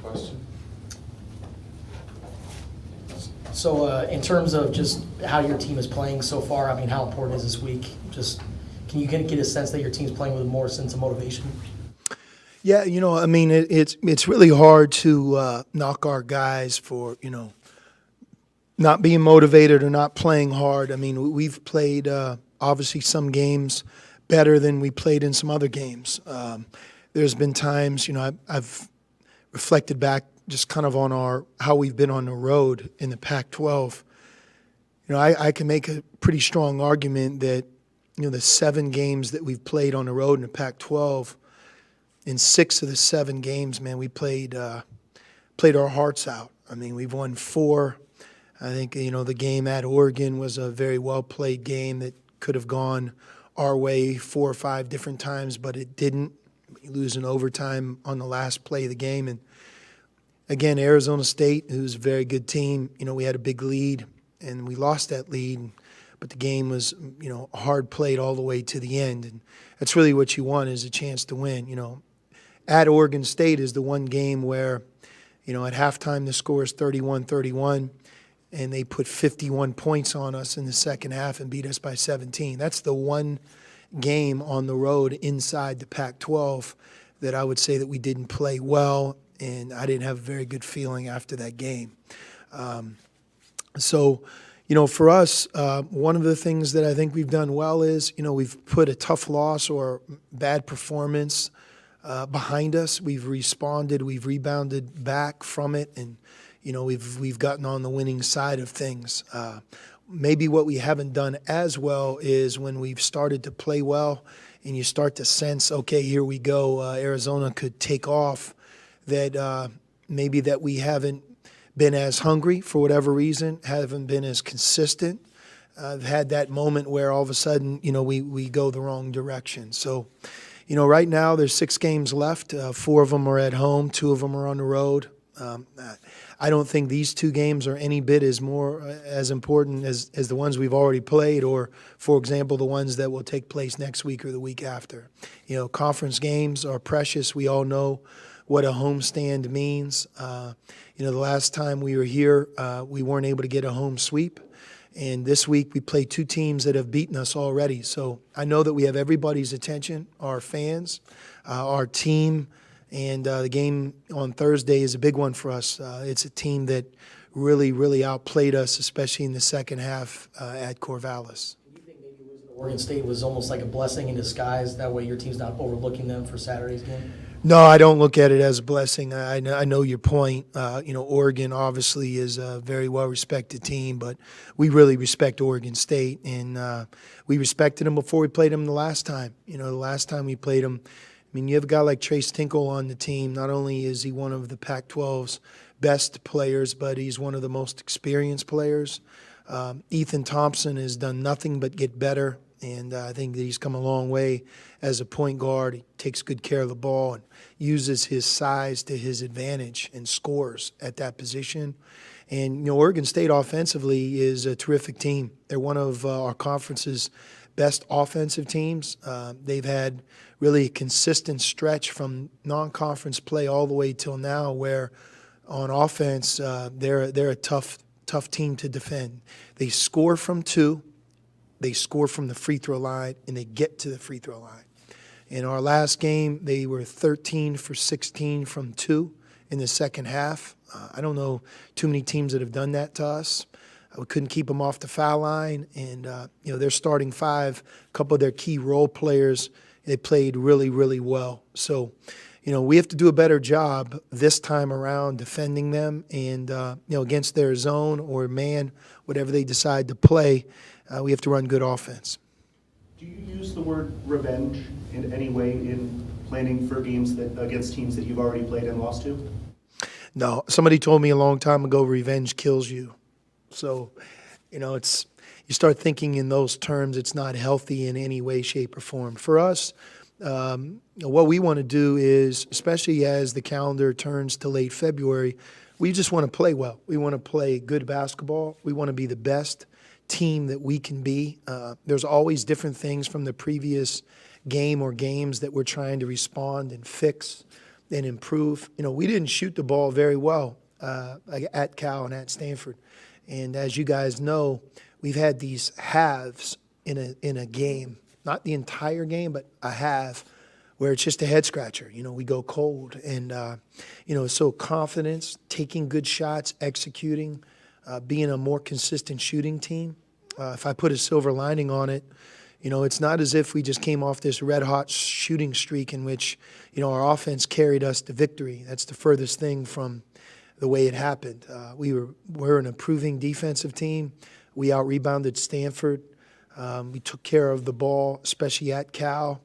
question? So in terms of just how your team is playing so far, I mean, how important is this week? Just can you get a sense that your team's playing with more sense of motivation? Yeah, I mean, it's really hard to knock our guys for, not being motivated or not playing hard. I mean, we've played obviously some games better than we played in some other games. There's been times, I've reflected back just kind of on how we've been on the road in the Pac-12. I can make a pretty strong argument that, the 7 games that we've played on the road in the Pac-12, in 6 of the 7 games, man, we played our hearts out. I mean, we've won 4. I think, the game at Oregon was a very well-played game that could have gone our way 4 or 5 different times, but it didn't. We lose in overtime on the last play of the game. And again, Arizona State, who's a very good team, we had a big lead, and we lost that lead. But the game was, hard played all the way to the end. And that's really what you want, is a chance to win. At Oregon State is the one game where, at halftime the score is 31-31, and they put 51 points on us in the second half and beat us by 17. That's the one game on the road inside the Pac-12 that I would say that we didn't play well, and I didn't have a very good feeling after that game. For us, one of the things that I think we've done well is, we've put a tough loss or bad performance behind us. We've responded, we've rebounded back from it, and we've gotten on the winning side of things. Maybe what we haven't done as well is when we've started to play well, and you start to sense, okay, here we go, Arizona could take off. That maybe that we haven't been as hungry for whatever reason, haven't been as consistent. I've had that moment where all of a sudden, we go the wrong direction. So, right now there's 6 games left. 4 of them are at home, 2 of them are on the road. I don't think these 2 games are any bit as important as the ones we've already played, or, for example, the ones that will take place next week or the week after. Conference games are precious. We all know what a homestand means. The last time we were here, we weren't able to get a home sweep. And this week we play 2 teams that have beaten us already. So I know that we have everybody's attention, our fans, our team, and the game on Thursday is a big one for us. It's a team that really, really outplayed us, especially in the second half at Corvallis. Do you think maybe losing to Oregon State was almost like a blessing in disguise? That way your team's not overlooking them for Saturday's game? No, I don't look at it as a blessing. I know your point. Oregon obviously is a very well-respected team, but we really respect Oregon State, and we respected them before we played them the last time. The last time we played them, you have a guy like Trace Tinkle on the team. Not only is he one of the Pac-12's best players, but he's one of the most experienced players. Ethan Thompson has done nothing but get better, and I think that he's come a long way as a point guard. He takes good care of the ball and uses his size to his advantage and scores at that position. And, Oregon State offensively is a terrific team. They're one of our conference's best offensive teams. They've had really a consistent stretch from non-conference play all the way till now where on offense they're a tough team to defend. They score from 2. They score from the free throw line, and they get to the free throw line. In our last game, they were 13 for 16 from 2 in the second half. I don't know too many teams that have done that to us. We couldn't keep them off the foul line, and their starting 5, a couple of their key role players, they played really, really well. So, we have to do a better job this time around defending them, and against their zone or man, whatever they decide to play, we have to run good offense. Do you use the word revenge in any way in planning for games against teams that you've already played and lost to? No. Somebody told me a long time ago, revenge kills you. So, it's you start thinking in those terms, it's not healthy in any way, shape, or form. For us, what we want to do is, especially as the calendar turns to late February, we just want to play well. We want to play good basketball. We want to be the best team that we can be. There's always different things from the previous game or games that we're trying to respond and fix. and improve. We didn't shoot the ball very well at Cal and at Stanford. And as you guys know, we've had these halves in a game, not the entire game, but a half where it's just a head scratcher. We go cold. And, so confidence, taking good shots, executing, being a more consistent shooting team. If I put a silver lining on it, it's not as if we just came off this red-hot shooting streak in which, our offense carried us to victory. That's the furthest thing from the way it happened. We're an improving defensive team. We out-rebounded Stanford. We took care of the ball, especially at Cal,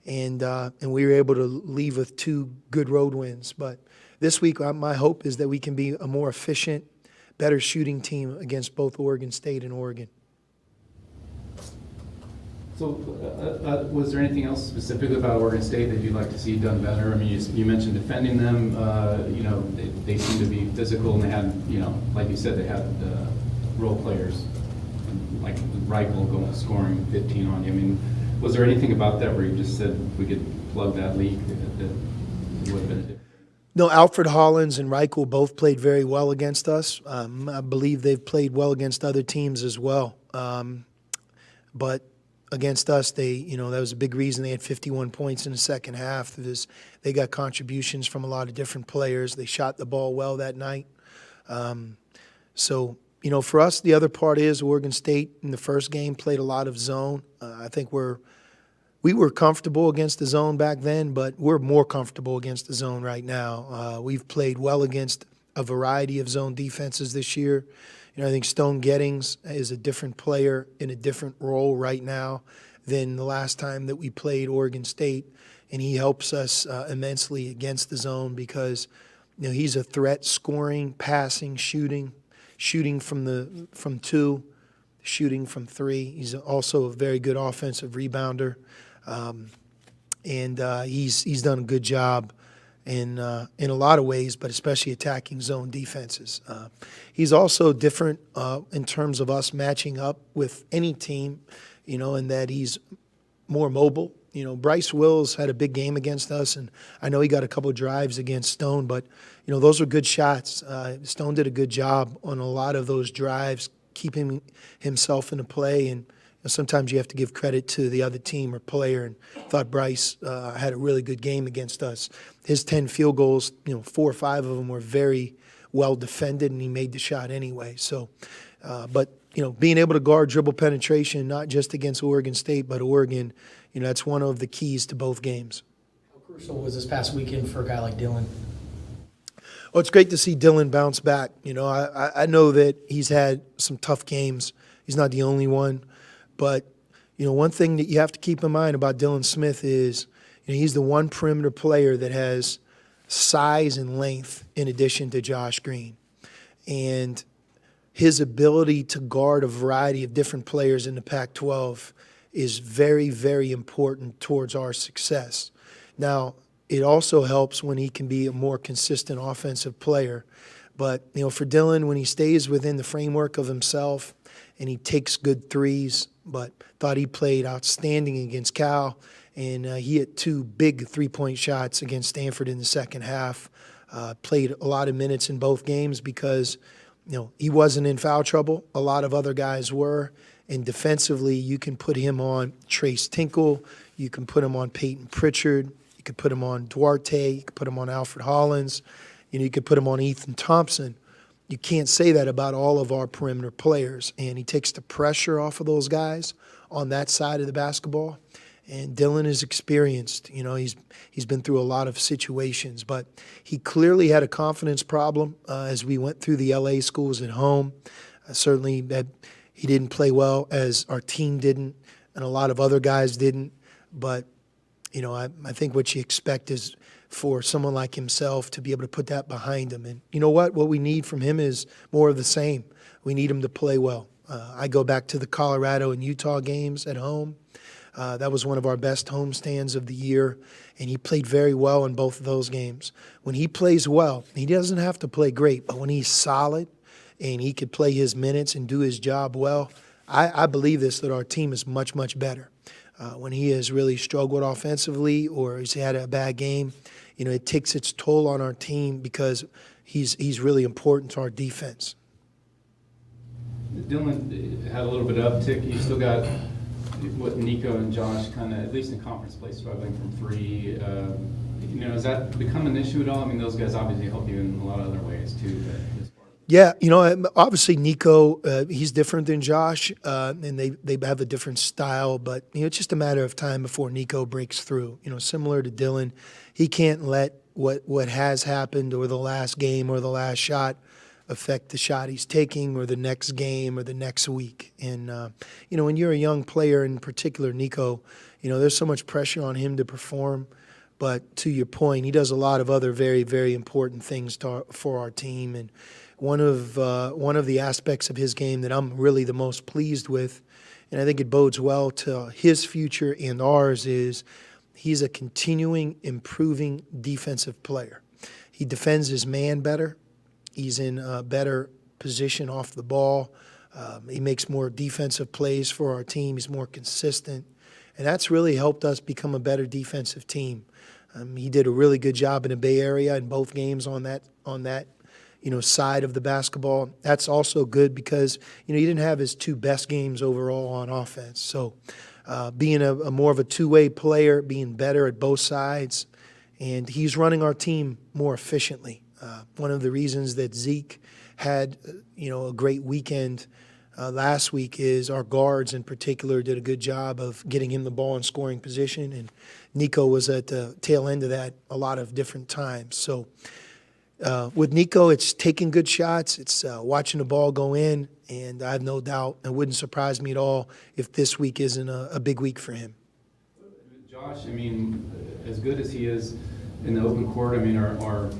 and we were able to leave with 2 good road wins. But this week, my hope is that we can be a more efficient, better shooting team against both Oregon State and Oregon. So was there anything else specifically about Oregon State that you'd like to see done better? I mean, you mentioned defending them. They seem to be physical, and they had, like you said, they had role players like Reichel going scoring 15 on you. I mean, was there anything about that where you just said we could plug that leak that would have been different? No, Alfred Hollins and Reichel both played very well against us. I believe they've played well against other teams as well. But against us, that was a big reason they had 51 points in the second half. They got contributions from a lot of different players. They shot the ball well that night. So, for us, the other part is Oregon State in the first game played a lot of zone. I think we were comfortable against the zone back then, but we're more comfortable against the zone right now. We've played well against a variety of zone defenses this year. I think Stone Gettings is a different player in a different role right now than the last time that we played Oregon State, and he helps us immensely against the zone because he's a threat scoring, passing, shooting from 2, shooting from 3. He's also a very good offensive rebounder, and he's done a good job in a lot of ways, but especially attacking zone defenses. He's also different in terms of us matching up with any team, in that he's more mobile. Bryce Wills had a big game against us, and I know he got a couple of drives against Stone, but, those were good shots. Stone did a good job on a lot of those drives, keeping himself in the play, and sometimes you have to give credit to the other team or player, and thought Bryce had a really good game against us. His 10 field goals, 4 or 5 of them were very well defended, and he made the shot anyway. So, but being able to guard dribble penetration, not just against Oregon State, but Oregon, that's one of the keys to both games. How crucial was this past weekend for a guy like Dylan? Well, it's great to see Dylan bounce back. I know that he's had some tough games. He's not the only one. But, one thing that you have to keep in mind about Dylan Smith is he's the one perimeter player that has size and length in addition to Josh Green. And his ability to guard a variety of different players in the Pac-12 is very, very important towards our success. Now, it also helps when he can be a more consistent offensive player. But, for Dylan, when he stays within the framework of himself and he takes good threes, but thought he played outstanding against Cal, and he hit 2 big three-point shots against Stanford in the second half. Played a lot of minutes in both games because, he wasn't in foul trouble. A lot of other guys were. And defensively, you can put him on Trace Tinkle. You can put him on Peyton Pritchard. You could put him on Duarte. You could put him on Alfred Hollins. You could put him on Ethan Thompson. You can't say that about all of our perimeter players. And he takes the pressure off of those guys on that side of the basketball. And Dylan is experienced. He's been through a lot of situations. But he clearly had a confidence problem as we went through the LA schools at home. Certainly that he didn't play well as our team didn't and a lot of other guys didn't. But, I think what you expect is for someone like himself to be able to put that behind him. And you know what? What we need from him is more of the same. We need him to play well. I go back to the Colorado and Utah games at home. That was one of our best homestands of the year, and he played very well in both of those games. When he plays well, he doesn't have to play great, but when he's solid and he could play his minutes and do his job well, I believe that our team is much, much better. when he has really struggled offensively or he's had a bad game, it takes its toll on our team because he's really important to our defense. Dylan had a little bit of uptick. You still got what Nico and Josh kind of, at least in conference play, struggling from three. Has that become an issue at all? I mean, those guys obviously help you in a lot of other ways too. But yeah, obviously Nico, he's different than Josh, and they have a different style. But it's just a matter of time before Nico breaks through. Similar to Dylan, he can't let what has happened or the last game or the last shot affect the shot he's taking or the next game or the next week. And when you're a young player, in particular Nico, there's so much pressure on him to perform. But to your point, he does a lot of other very, very important things for our team. And one of the aspects of his game that I'm really the most pleased with, and I think it bodes well to his future and ours, is he's a continuing, improving defensive player. He defends his man better. He's in a better position off the ball. He makes more defensive plays for our team. He's more consistent. And that's really helped us become a better defensive team. He did a really good job in the Bay Area in both games on that side of the basketball. That's also good because he didn't have his two best games overall on offense. So being a more of a two-way player, being better at both sides, and he's running our team more efficiently. One of the reasons that Zeke had a great weekend last week is our guards in particular did a good job of getting him the ball in scoring position, and Nico was at the tail end of that a lot of different times. So with Nico, it's taking good shots, it's watching the ball go in, and I have no doubt, it wouldn't surprise me at all if this week isn't a big week for him. Josh, I mean, as good as he is in the open court, I mean, our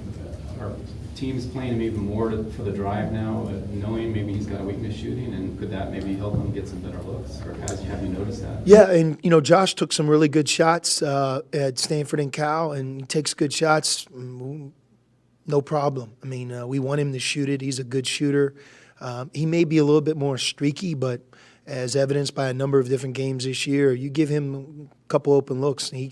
team's playing him even more for the drive now, knowing maybe he's got a weakness shooting, and could that maybe help him get some better looks? Or have you noticed that? Yeah, and Josh took some really good shots at Stanford and Cal, and he takes good shots, no problem. I mean, we want him to shoot it. He's a good shooter. He may be a little bit more streaky, but as evidenced by a number of different games this year, you give him a couple open looks, and he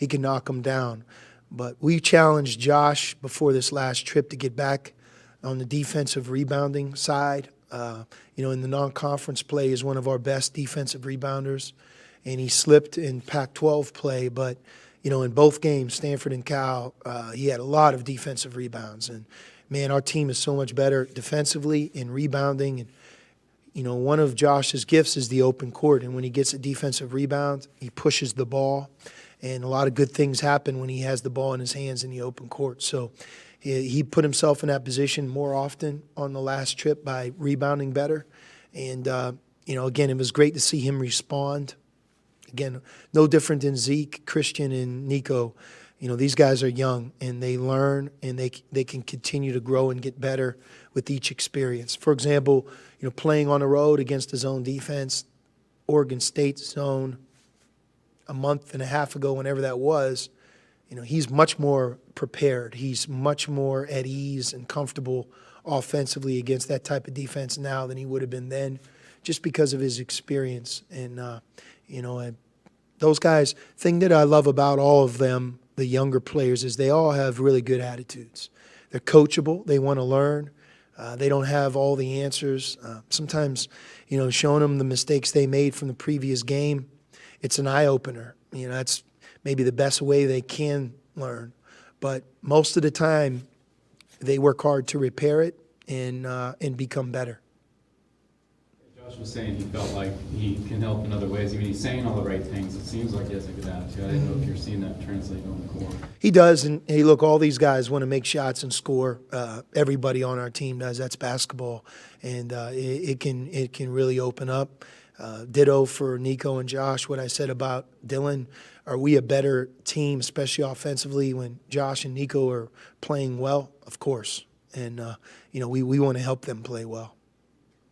can knock them down. But we challenged Josh before this last trip to get back on the defensive rebounding side. In the non-conference play, is one of our best defensive rebounders, and he slipped in Pac-12 play. But in both games, Stanford and Cal, he had a lot of defensive rebounds. And man, our team is so much better defensively in rebounding. And one of Josh's gifts is the open court, and when he gets a defensive rebound, he pushes the ball. And a lot of good things happen when he has the ball in his hands in the open court. So he put himself in that position more often on the last trip by rebounding better. And, again, it was great to see him respond. Again, no different than Zeke, Christian, and Nico. These guys are young, and they learn, and they can continue to grow and get better with each experience. For example, playing on the road against his own defense, Oregon State's zone, a month and a half ago, whenever that was, he's much more prepared. He's much more at ease and comfortable offensively against that type of defense now than he would have been then, just because of his experience. And, those guys, thing that I love about all of them, the younger players, is they all have really good attitudes. They're coachable. They want to learn. They don't have all the answers. Sometimes, showing them the mistakes they made from the previous game, it's an eye-opener. That's maybe the best way they can learn. But most of the time, they work hard to repair it and become better. Josh was saying he felt like he can help in other ways. I mean, he's saying all the right things. It seems like he has a good attitude. I didn't know if you're seeing that translate on the court. He does, and hey, look, all these guys want to make shots and score. Everybody on our team does. That's basketball, and it can really open up. Ditto for Nico and Josh. What I said about Dylan, are we a better team, especially offensively, when Josh and Nico are playing well? Of course, and we want to help them play well.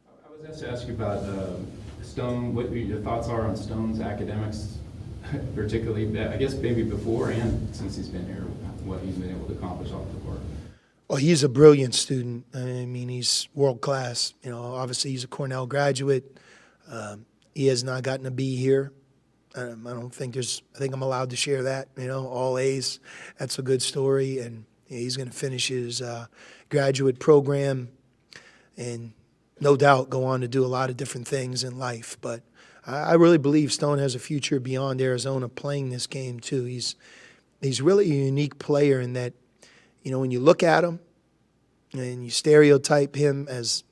I was asked to ask you about Stone, what your thoughts are on Stone's academics, particularly, I guess maybe before and since he's been here, what he's been able to accomplish off the court. Well, he's a brilliant student. I mean, he's world class. Obviously he's a Cornell graduate. He has not gotten a B here. I don't think I think I'm allowed to share that, all A's. That's a good story. And he's going to finish his graduate program and no doubt go on to do a lot of different things in life. But I really believe Stone has a future beyond Arizona playing this game too. He's really a unique player in that, when you look at him and you stereotype him as,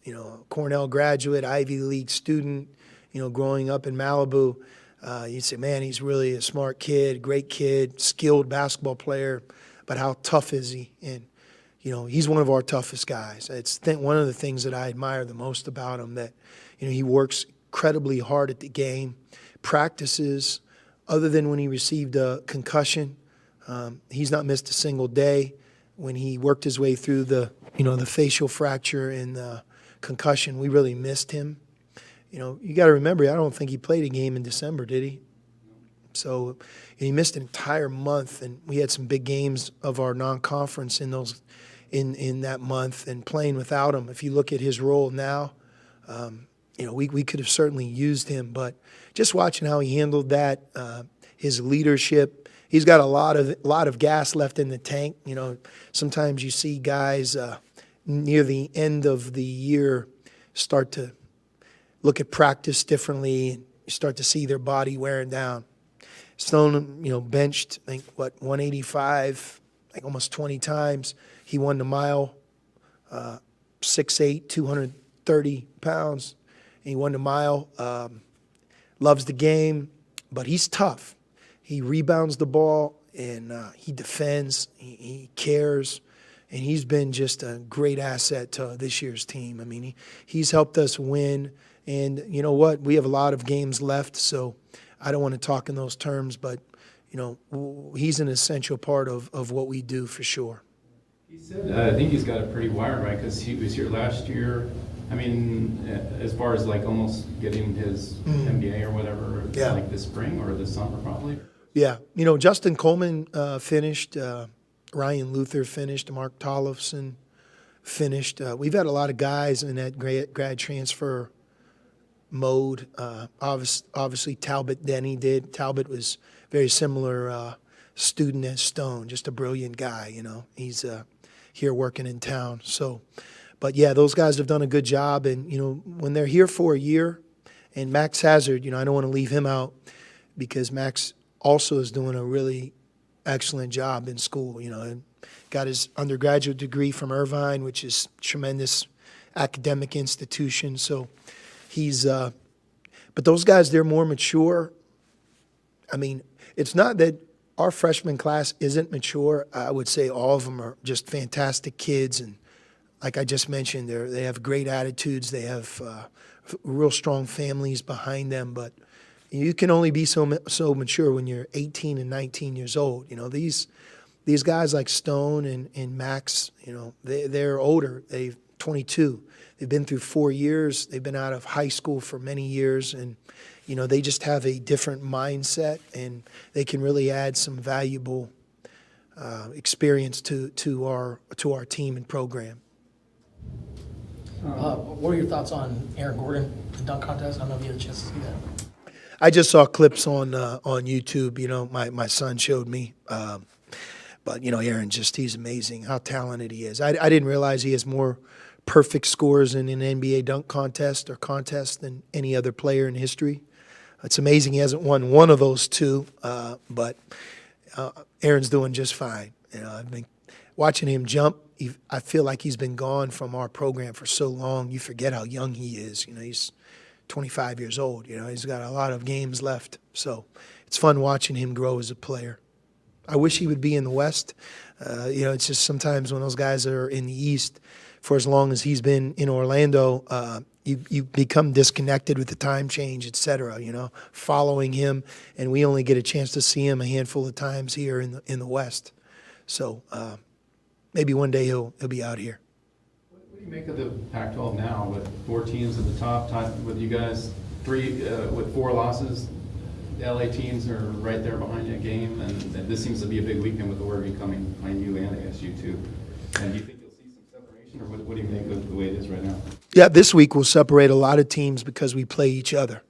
a Cornell graduate, Ivy League student, growing up in Malibu, you say, man, he's really a smart kid, great kid, skilled basketball player, but how tough is he? And, he's one of our toughest guys. It's one of the things that I admire the most about him, that, he works incredibly hard at the game, practices, other than when he received a concussion. He's not missed a single day. When he worked his way through the facial fracture and the concussion, we really missed him. You got to remember, I don't think he played a game in December, did he? So he missed an entire month, and we had some big games of our non-conference in that month, and playing without him. If you look at his role now, we could have certainly used him, but just watching how he handled that, his leadership, he's got a lot of gas left in the tank. Sometimes you see guys near the end of the year start to look at practice differently, and you start to see their body wearing down. Stone, benched, I think, 185, almost 20 times. He won the mile, 6'8", 230 pounds. He won the mile. Loves the game, but he's tough. He rebounds the ball, and he defends. He cares, and he's been just a great asset to this year's team. I mean, he's helped us win. And you know what? We have a lot of games left, so I don't want to talk in those terms, but, he's an essential part of what we do for sure. He said, I think he's got it pretty wired, right? Because he was here last year. I mean, as far as almost getting his MBA or whatever, Yeah. this spring or this summer probably. Yeah. Justin Coleman finished. Ryan Luther finished. Mark Tollefson finished. We've had a lot of guys in that grad transfer mode. Obviously, Talbot Denny did. Talbot was very similar student as Stone, just a brilliant guy. He's here working in town. So, but yeah, those guys have done a good job. And when they're here for a year, and Max Hazard, I don't want to leave him out because Max also is doing a really excellent job in school. And got his undergraduate degree from Irvine, which is a tremendous academic institution. So. But those guys, they're more mature. I mean, it's not that our freshman class isn't mature. I would say all of them are just fantastic kids. And like I just mentioned, they have great attitudes. They have real strong families behind them. But you can only be so mature when you're 18 and 19 years old. These guys like Stone and Max, they're older. They're 22. They've been through 4 years. They've been out of high school for many years, and they just have a different mindset, and they can really add some valuable experience to our team and program. What are your thoughts on Aaron Gordon, the dunk contest? I don't know if you had a chance to see that. I just saw clips on YouTube. My son showed me. But Aaron, he's amazing. How talented he is. I didn't realize he has more perfect scores in an NBA dunk contest than any other player in history. It's amazing he hasn't won one of those two, but Aaron's doing just fine. I've been watching him jump. I feel like he's been gone from our program for so long. You forget how young he is. He's 25 years old. He's got a lot of games left. So it's fun watching him grow as a player. I wish he would be in the West. It's just sometimes when those guys are in the East, for as long as he's been in Orlando, you become disconnected with the time change, et cetera, following him. And we only get a chance to see him a handful of times here in the West. So maybe one day he'll be out here. What do you make of the Pac-12 now with 4 teams at the top, with you guys 3 with 4 losses? The LA teams are right there behind you a game, and this seems to be a big weekend with Oregon coming behind you and ASU too. And do you think you'll see some separation, or what do you think of the way it is right now? Yeah, this week will separate a lot of teams because we play each other.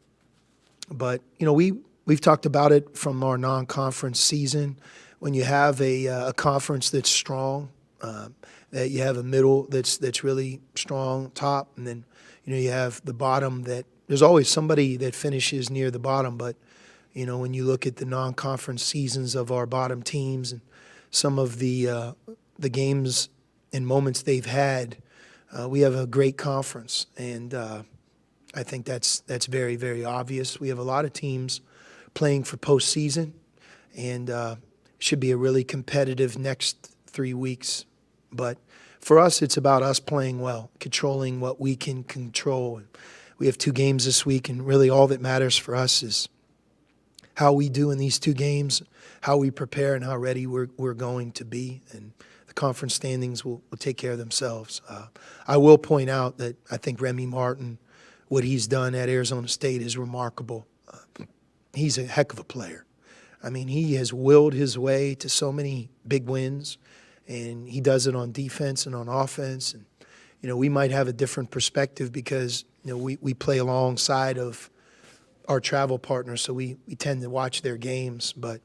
But we we've talked about it from our non-conference season. When you have a conference that's strong, that you have a middle that's really strong, top, and then you have the bottom. That there's always somebody that finishes near the bottom. But when you look at the non-conference seasons of our bottom teams and some of the games and moments they've had, we have a great conference, and I think that's very, very obvious. We have a lot of teams playing for postseason, and should be a really competitive next 3 weeks. But for us, it's about us playing well, controlling what we can control. We have 2 games this week, and really all that matters for us is how we do in these 2 games, how we prepare, and how ready we're going to be. And the conference standings will take care of themselves. I will point out that I think Remy Martin, what he's done at Arizona State is remarkable. He's a heck of a player. I mean, he has willed his way to so many big wins, and he does it on defense and on offense. And, we might have a different perspective because, we play alongside of our travel partners, so we tend to watch their games. But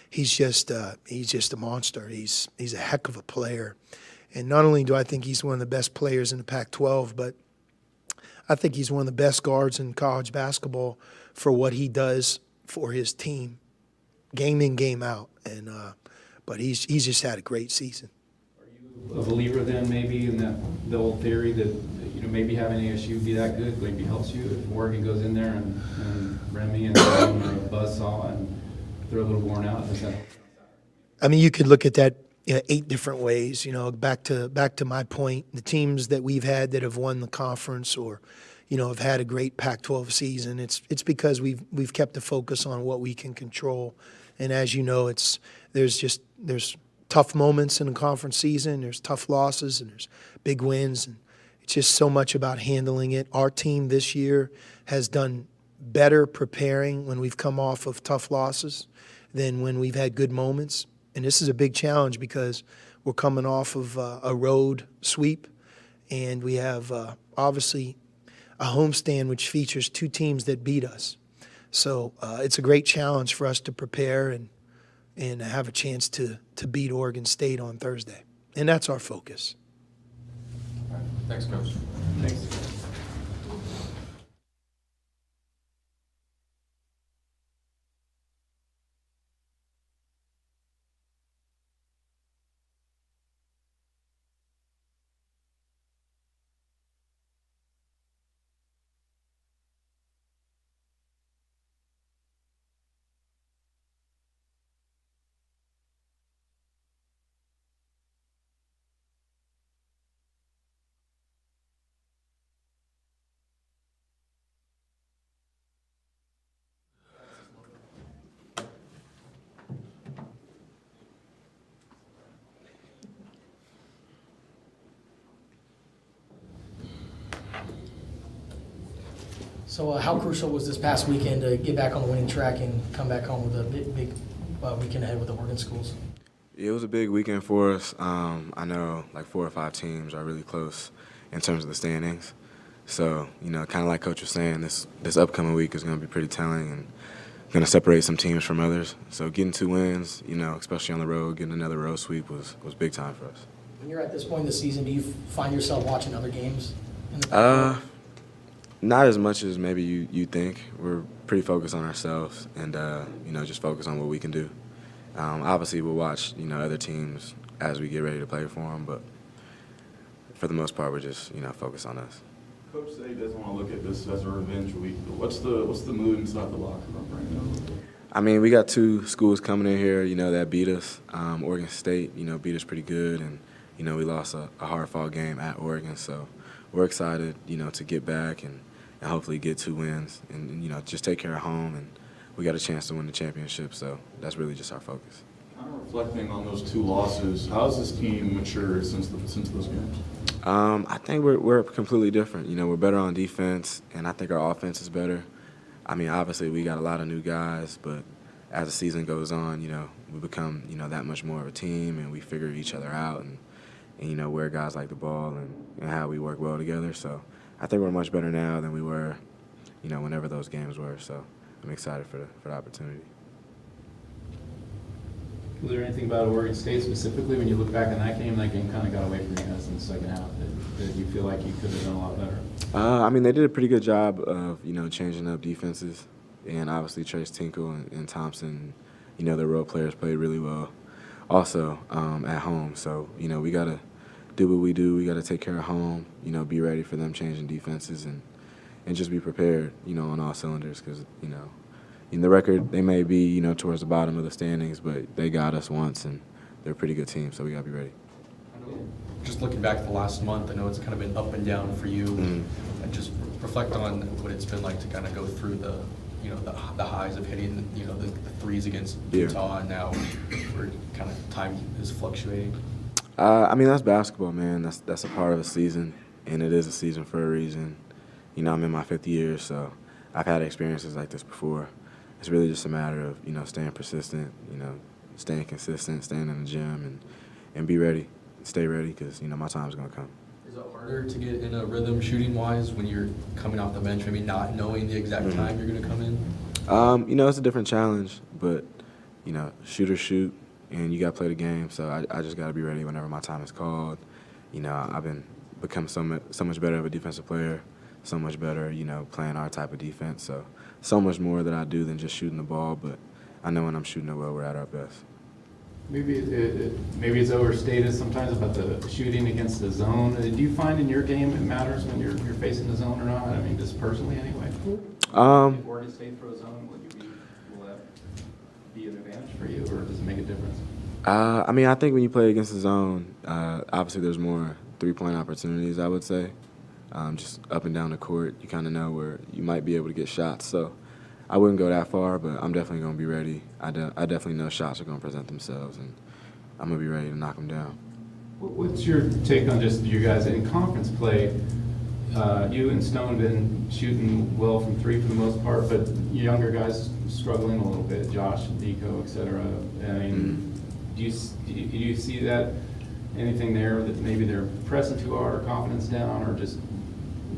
he's just a monster. He's a heck of a player. And not only do I think he's one of the best players in the Pac-12, but I think he's one of the best guards in college basketball for what he does for his team, game in, game out. And but he's just had a great season. Are you a believer then maybe in the old theory that maybe having ASU be that good maybe helps you if Oregon goes in there and Remy and Remy are a buzzsaw and they're a little worn out? Does that help? I mean, you could look at that 8 different ways. Back to my point, the teams that we've had that have won the conference or have had a great Pac-12 season. It's because we've kept the focus on what we can control. And as you know, there's tough moments in the conference season. There's tough losses and there's big wins. And it's just so much about handling it. Our team this year has done better preparing when we've come off of tough losses than when we've had good moments. And this is a big challenge because we're coming off of a road sweep, and we have obviously a homestand which features 2 teams that beat us. So it's a great challenge for us to prepare and have a chance to beat Oregon State on Thursday. And that's our focus. All right. Thanks, Coach. Thanks. So how crucial was this past weekend to get back on the winning track and come back home with a big weekend ahead with the Oregon schools? It was a big weekend for us. I know like 4 or 5 teams are really close in terms of the standings. So, kind of like Coach was saying, this upcoming week is going to be pretty telling and going to separate some teams from others. So getting 2 wins, especially on the road, getting another road sweep was big time for us. When you're at this point in the season, do you find yourself watching other games in the Not as much as maybe you think. We're pretty focused on ourselves and, just focus on what we can do. Obviously, we'll watch, other teams as we get ready to play for them, but for the most part, we're just, focused on us. Coach said he doesn't want to look at this as a revenge week. What's the mood inside the locker room right now? I mean, we got 2 schools coming in here, that beat us. Oregon State, beat us pretty good, and, we lost a hard-fought game at Oregon, so we're excited, to get back and hopefully get 2 wins and, just take care of home. And we got a chance to win the championship, so that's really just our focus. Kind of reflecting on those 2 losses, how has this team matured since those games? I think we're completely different. We're better on defense, and I think our offense is better. I mean, obviously we got a lot of new guys, but as the season goes on, we become, that much more of a team, and we figure each other out and where guys like the ball and how we work well together. So I think we're much better now than we were, whenever those games were. So I'm excited for the opportunity. Was there anything about Oregon State specifically, when you look back on that game kind of got away from you guys in the second half, that you feel like you could have done a lot better? I mean, they did a pretty good job of, changing up defenses. And obviously Trace Tinkle and Thompson, their role players played really well also at home. So, we got to do what we do. We got to take care of home, be ready for them changing defenses and just be prepared, on all cylinders because, in the record, they may be, towards the bottom of the standings, but they got us once, and they're a pretty good team, so we got to be ready. Just looking back at the last month, I know it's kind of been up and down for you. Mm-hmm. And just reflect on what it's been like to kind of go through the highs of hitting, the threes against Yeah. Utah, and now where kind of time is fluctuating. I mean, that's basketball, man. That's a part of a season, and it is a season for a reason. I'm in my 5th year, so I've had experiences like this before. It's really just a matter of, staying persistent, staying consistent, staying in the gym, and be ready, stay ready, because, my time's going to come. Is it harder to get in a rhythm shooting-wise when you're coming off the bench, maybe not knowing the exact time you're going to come in? It's a different challenge, but, shooters shoot, and you got to play the game, so I just got to be ready whenever my time is called. I've become so much better of a defensive player, so much better, playing our type of defense, so much more that I do than just shooting the ball, but I know when I'm shooting it well, we're at our best. Maybe it's overstated sometimes about the shooting against the zone. Do you find in your game it matters when you're facing the zone or not? I mean, just personally anyway. If Oregon State throws zone, will that be an advantage for you, or does it make a difference? I mean, I think when you play against the zone, obviously there's more three-point opportunities, I would say. Just up and down the court, you kind of know where you might be able to get shots. So I wouldn't go that far, but I'm definitely going to be ready. I definitely know shots are going to present themselves, and I'm going to be ready to knock them down. What's your take on just you guys in conference play? You and Stone been shooting well from three for the most part, but younger guys struggling a little bit, Josh, Nico, et cetera. I mean, do you see that, anything there that maybe they're pressing too hard or confidence down or just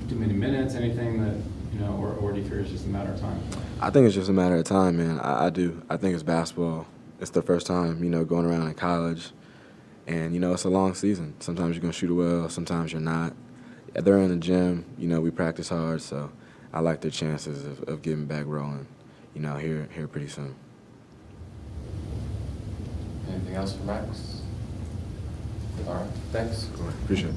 too many minutes, anything that, or do you fear it's just a matter of time? I think it's just a matter of time, man. I do. I think it's basketball. It's the first time, going around in college. And, it's a long season. Sometimes you're going to shoot it well, sometimes you're not. They're in the gym, we practice hard, so I like their chances of getting back rolling, here pretty soon. Anything else for Max? All right, thanks. Appreciate it.